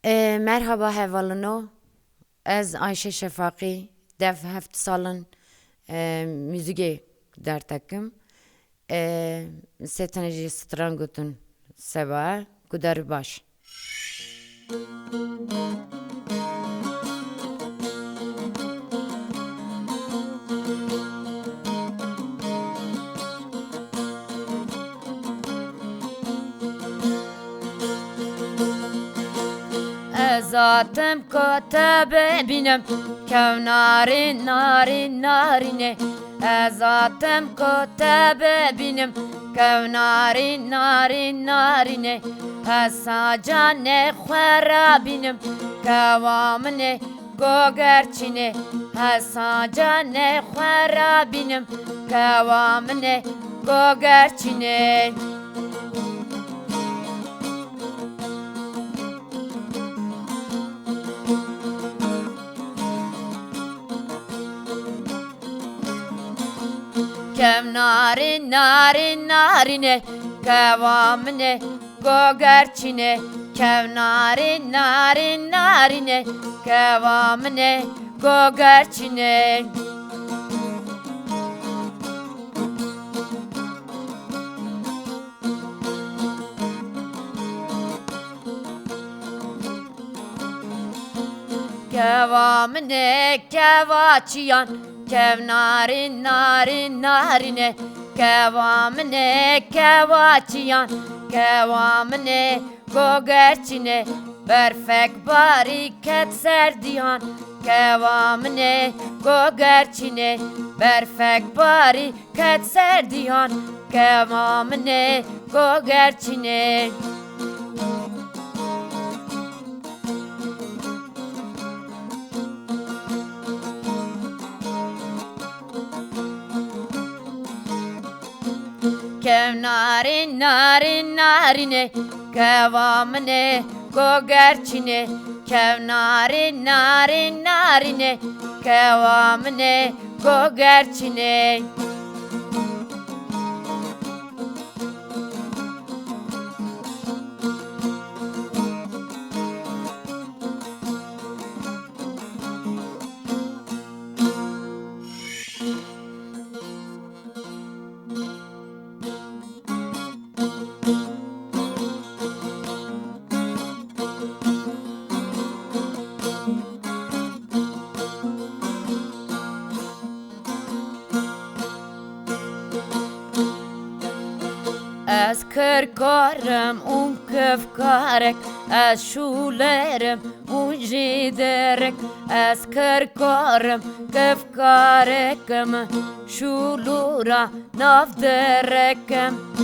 Merhaba hevalino. Ez Ayşe Şefaki. Dev heft salın müziğe dertekim. Seteneci strangutun seba kudar baş. Zatım kötebe binem kev narin narin narine. Zatım kötebe binem kev narin narin narine. Sacane khwara binem kevamne gogerçine. Sacane khwara binem kevamne gogerçine. Kev narin narin narine kevamne gogerçine. Kev narin narin narine kevamne gogerçine. Kevamne kevaçiyan kev narin narin narine. Kevamne kevaçiyan kevamne gogerçine. Berfek bariket serdiyan kevamne gogerçine. Berfek bariket serdiyan kevamne gogerçine. Kev narin narin narine kevamne gogerçine. Kev narin narin narine kevamne gogerçine. Ez kırkarım un kıfkarek. Ez şulerim un jiderek. Ez kırkarım kıfkarekim. Şulura navderekim.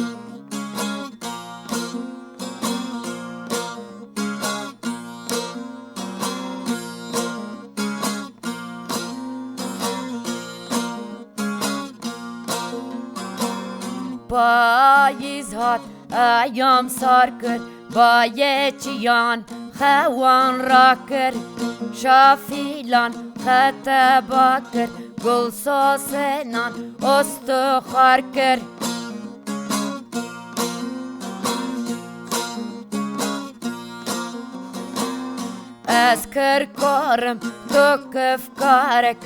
Bayiz hat ayam sarkır. Bayeçiyan hevan rakır. Şafilan hete bakır. Gul sosenan ostu harkır. Ez kırkarım tu kıfkarek.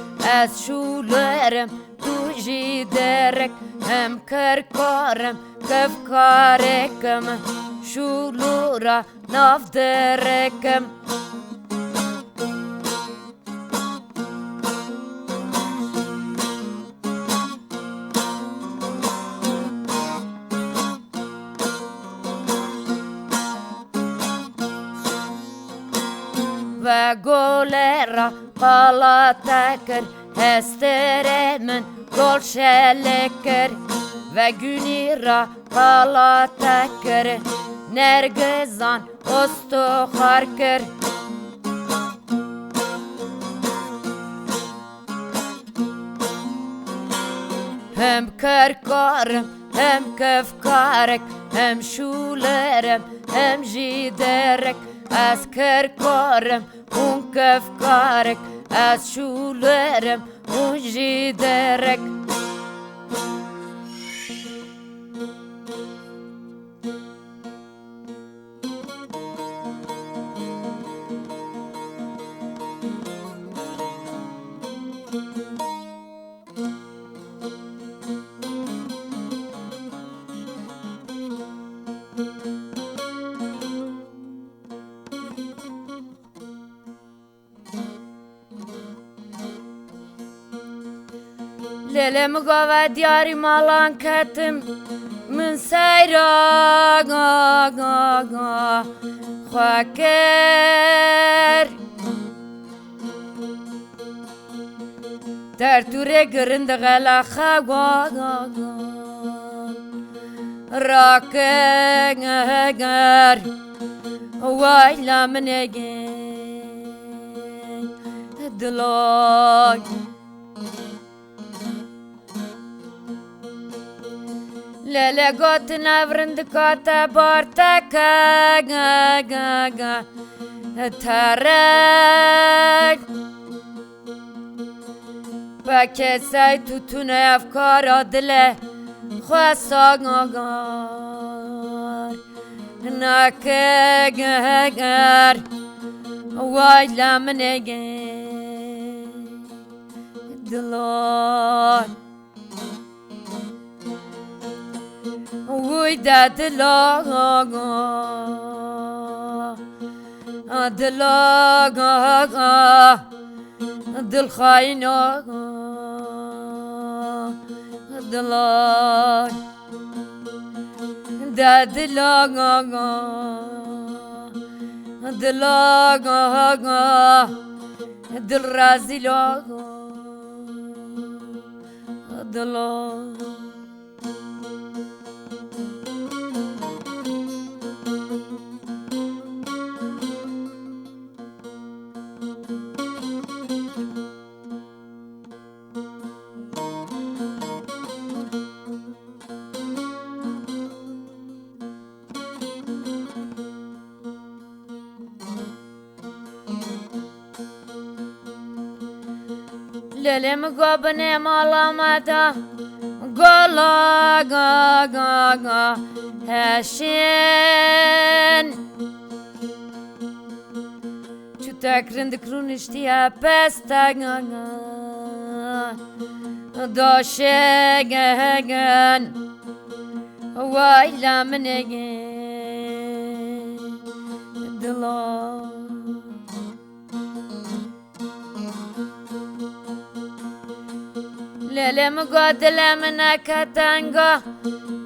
Ez şulerim tu jiderek. Hem kırkarım kıfkarekim. Şulura navderekim. Ve golera palatakır. Hesteremin gol şelekir. Ve günira palatakır. Nergizan ostu harkır. Hem kırkarım hem kıfkarek. Hem şulerim hem jiderek. Ez kırkarım un kıfkarek. Ez şulerim un jiderek. ليلة مقوى دياري مالان كتم من سيرا خواكر ترتوري قرند غلا خوا راكر وايلا من اجين دلاي للا قوت نفرند قوت بارتك ترك بكسي توتون افكار دله خواستگار نکگر وایلا منگه دلار ویدا دلار دلار دل خاينه دلار دلار دلار دل رازي دلار للم قبني مالامتا قلا هشين شو تكرند كرونشتيا بستا دوشيغن وايلا منيغن دلار للم قدل منك تنگا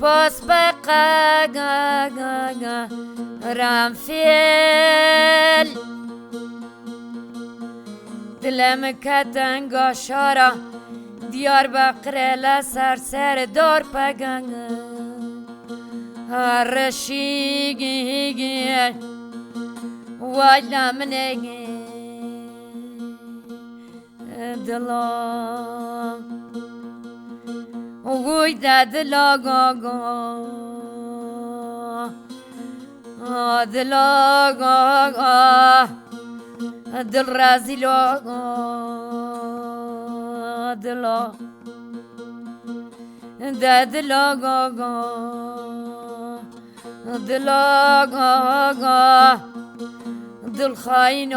باس بقا رنفيل دلم کتنگا شارا دیار بقره لسر سر دار پگنگ هرشیگی واجلا منگی دلا وی دلا دلا دل رازی دلا دلا دلا دل خاين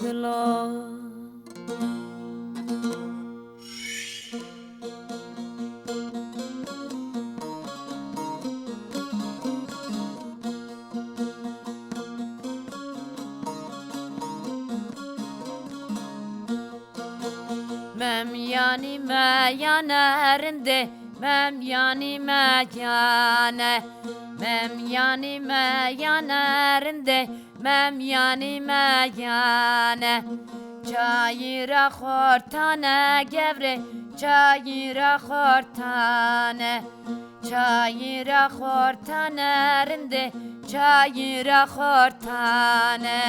دلا مم yani meyanarinde mem yani meyane mem yani meyanarinde mem yani meyane çayıra xortane gevre çayıra xortane çayıra xortanerinde çayıra xortane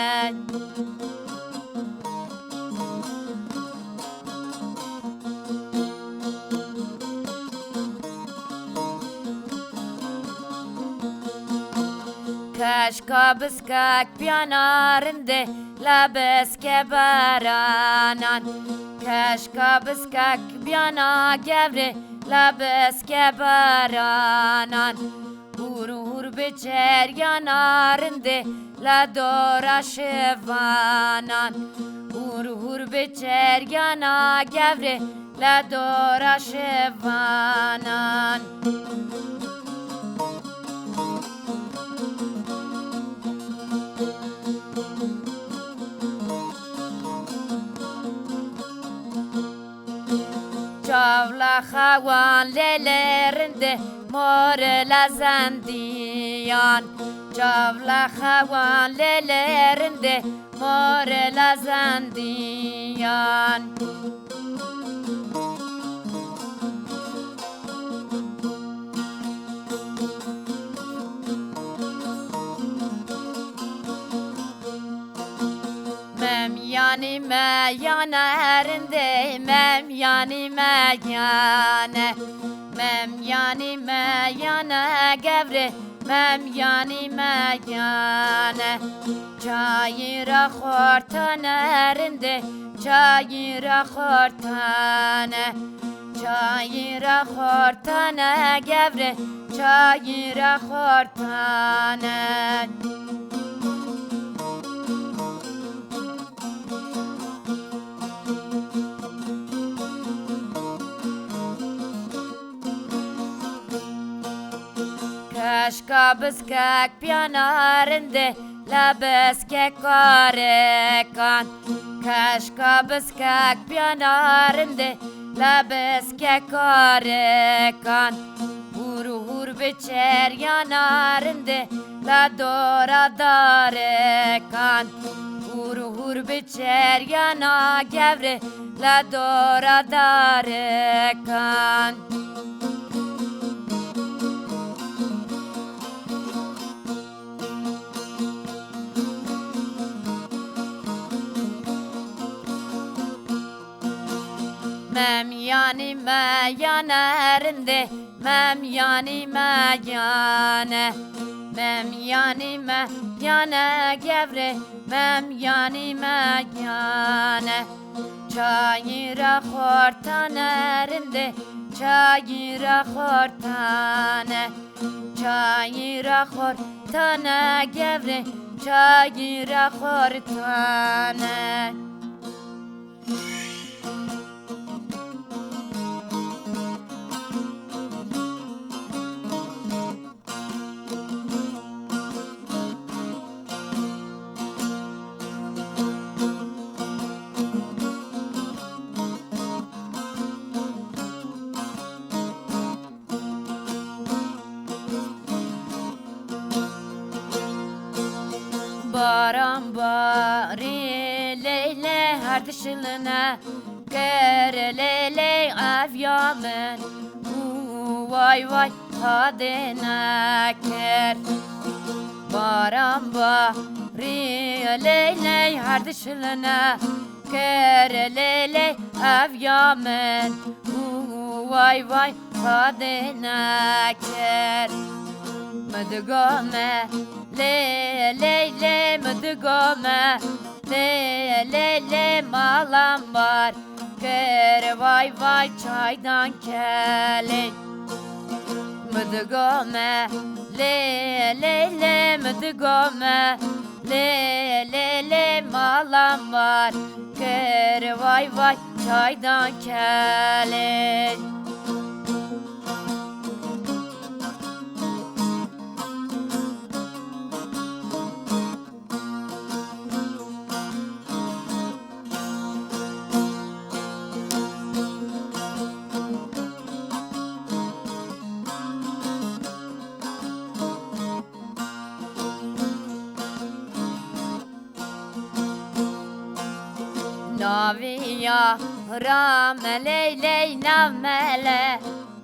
Kaşka biskak piyanarinde labeske baranan Kaşka biskak piyana gevre labeske baranan Hur hur biçer yanarinde la dora şevanan Hur hur biçer yana gevre la dora şevanan lelerinde mor lazandiyan Çavla havan lelerinde mor lazandiyan Yani meyane erinde yani meyane yani meyane gevre yani meyane çayıra hortane erinde çayıra hortane çayıra hortane gevre çayıra hortane Keşka biskek piyanarinde Lebiskek karekan Keşka biskek piyanarinde Lebiskek karekan Hur hur biçer yanarinde La dora darekan Hur hur biçer yana gevre La dora darekan yani meyane erinde yani meyane yani meyane gevre yani meyane çayıra hortane erinde çayıra hortane çayıra hortane gevre çayıra hortane Baran bari leyle her dışılına Kere leyle avyamen Vay vay hadene ker Baran bari leyle her dışılına Kere leyle avyamen Vay vay hadene ker Mıdıgome le le le mıdıgome le le le malam var Kere vay vay çaydan kele Mıdıgome le le le mıdıgome le le le malam var Kere vay vay çaydan kele Naviya rameleyley namele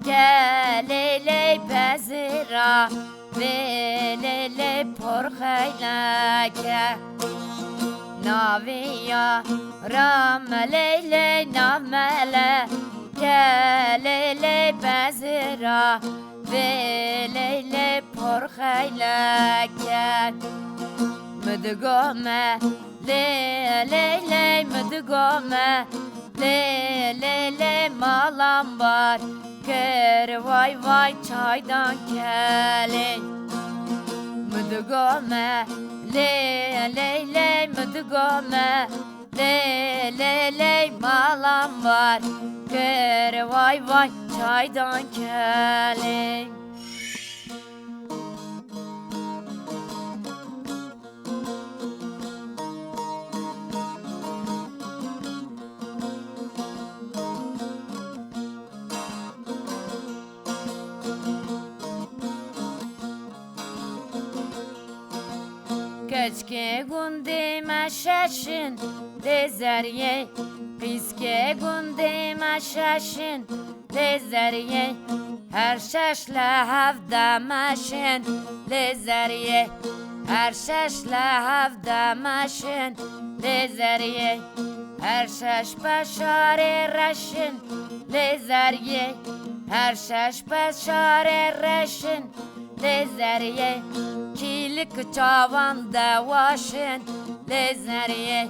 Geleleyley bezira Veleleyley porhaylake Naviya rameleyley namele Geleleyley bezira Veleleyley porhaylake Mıdıgome le le le mıdıgome le le le malam var Kere vay vay çaydan kele Mıdıgome le le le mıdıgome le le le malam var Kere vay vay çaydan kele Keşke gündeme şaşın Lezeriye Keşke gündeme şaşın Lezeriye Her şaşla havda maşın Lezeriye Her şaşla havda maşın Lezeriye Her şaş başare raşın Lezeriye Her şaş başare raşın Lezeriye Kilik çavanda vaşın Lezeriye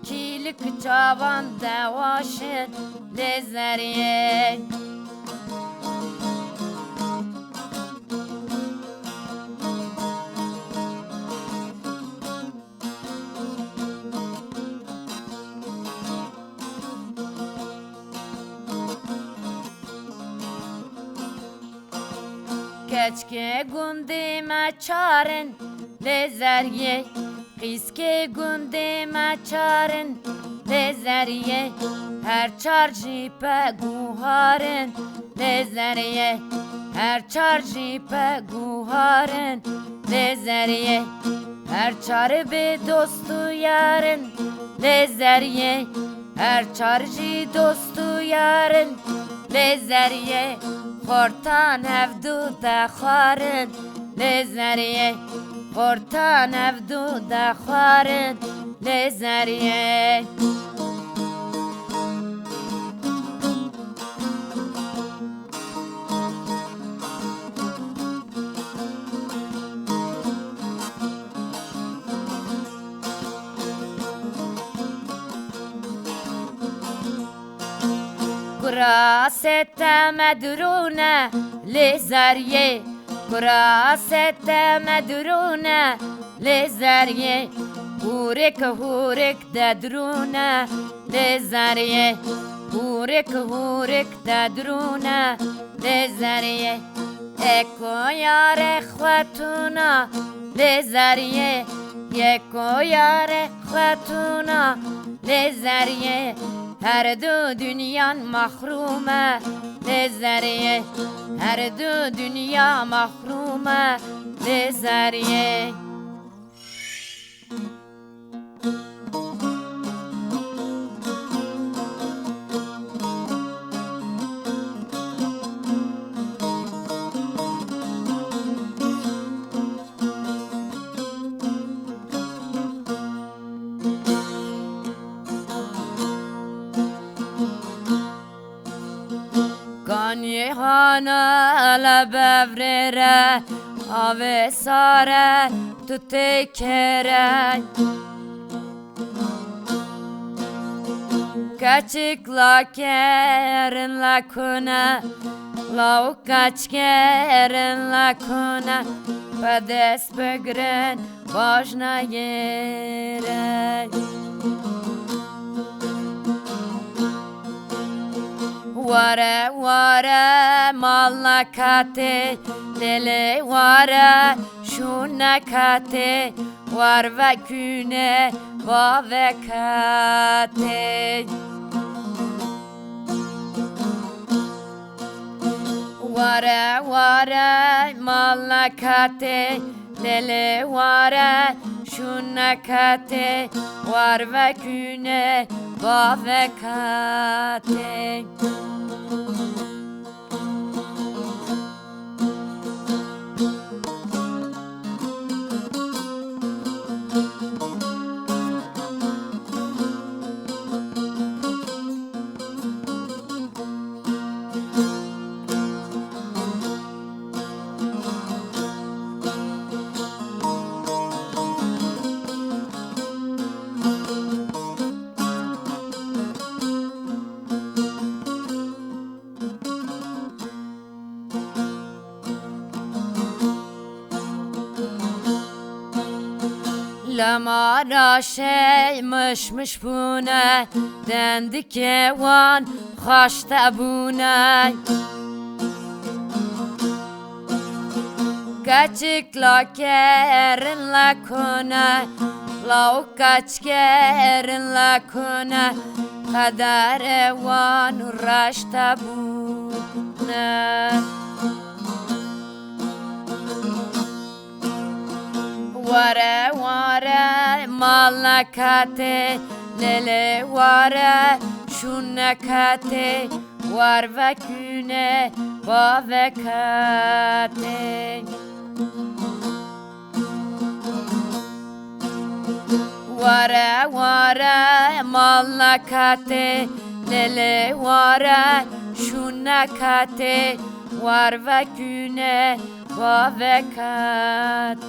Kilik çavanda vaşın Lezeriye Keşke gündeme çarın Lezeriye Keşke gündeme çarın Lezeriye Her çarşı pe guharın Lezeriye Her çarşı pe guharın Lezeriye Her çarı be dostu yarın Lezeriye Her çarşı dostu yarın Lezeriye Kortan evdu da xarın Lezeriye Kortan evdu da xarın Lezeriye Kurasete medrune Lezeriye Kurasete medrune Lezeriye Hurek hurek dedrune Lezeriye Hurek hurek dedrune Lezeriye Eko yare khwatuna Lezeriye Eko yare khwatuna Lezeriye Her dü dünyan mahrume Lezeriye Her dü dünya mahrume Lezeriye Kanye hana la bevrere Ave sare tutte kere Kaçık la kerin la kuna La ukaç kerin la kuna Pedes begren başna yere Vare vare malakate Lele vare şunakate Var ve küne va ve kate Vare vare malakate Lele vare şunakate Var ve küne va ve kate Lamara şeymişmiş bune Dendi ki van haşta bune Kaçık la kerin la kune La ukaç kerin la kune Kader van raşta bune Vare vare malakate lele vare şunakate var ve küne bavekate vare vare malakate lele vare şunakate var ve küne bavekate